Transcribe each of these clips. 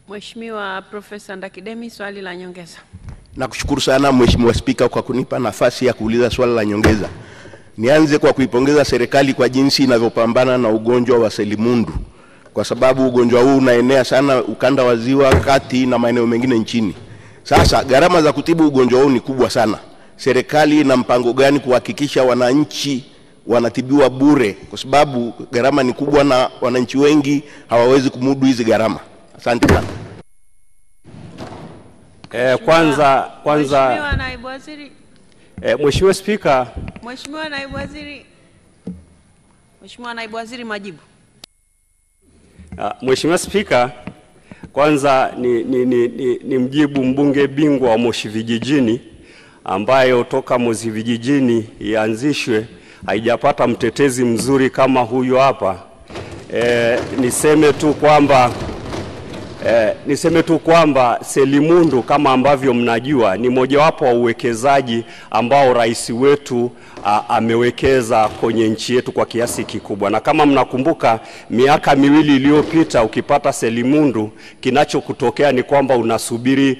Mheshimiwa Profesa Ndakidemi, swali la nyongeza. Nakushukuru sana Mheshimiwa Spika kwa kunipa nafasi ya kuuliza swali la nyongeza. Nianze kwa kuipongeza serikali kwa jinsi inavyopambana na ugonjwa wa selimundu, kwa sababu ugonjwa huu unaenea sana ukanda wa Ziwa Kati na maeneo mengine nchini. Sasa gharama za kutibu ugonjwa huu ni kubwa sana. Serikali ina mpango gani kuhakikisha wananchi wanatibiwa bure, kwa sababu gharama ni kubwa na wananchi wengi hawawezi kumudu hizi gharama? Asante sana. Kwanza Mheshimiwa Naibu Waziri. Mheshimiwa Spika. Mheshimiwa Naibu Waziri. Mheshimiwa Naibu Waziri, majibu. Mheshimiwa Spika, kwanza ni mjibu mbunge bingwa wa Moshi Vijijini, ambayo toka Moshi Vijijini ianzishwe haijapata mtetezi mzuri kama huyu hapa. Niseme tu kwamba selimundu kama ambavyo mnajua ni mojawapo wa uwekezaji ambao rais wetu amewekeza kwenye nchi yetu kwa kiasi kikubwa. Na kama mnakumbuka, miaka miwili iliyopita ukipata selimundu, kinachokutokea ni kwamba unasubiri,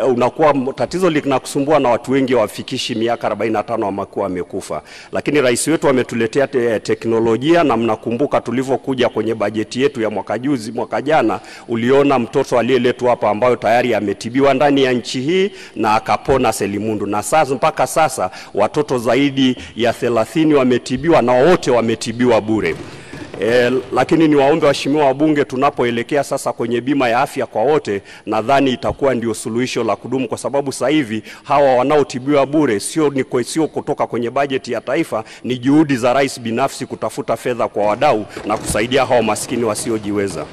unakuwa tatizo linakusumbua na watu wengi wafikishi miaka 45 wamekuwa wamekufa. Lakini rais wetu ametuletea teknolojia, na mnakumbuka tulivyokuja kwenye bajeti yetu ya mwaka jana, uliona mtoto aliyeletwa hapa ambayo tayari ametibiwa ndani ya nchi hii na akapona selimundu. Na sasa mpaka sasa watoto zaidi ya 30 wametibiwa na wote wametibiwa bure. Lakini niwaombe waheshimiwa wabunge, tunapoelekea sasa kwenye bima ya afya kwa wote, nadhani itakuwa ndio suluhisho la kudumu, kwa sababu sasa hivi hawa wanaotibiwa bure sio kutoka kwenye bajeti ya taifa, ni juhudi za rais binafsi kutafuta fedha kwa wadau na kusaidia hao maskini wasiojiweza.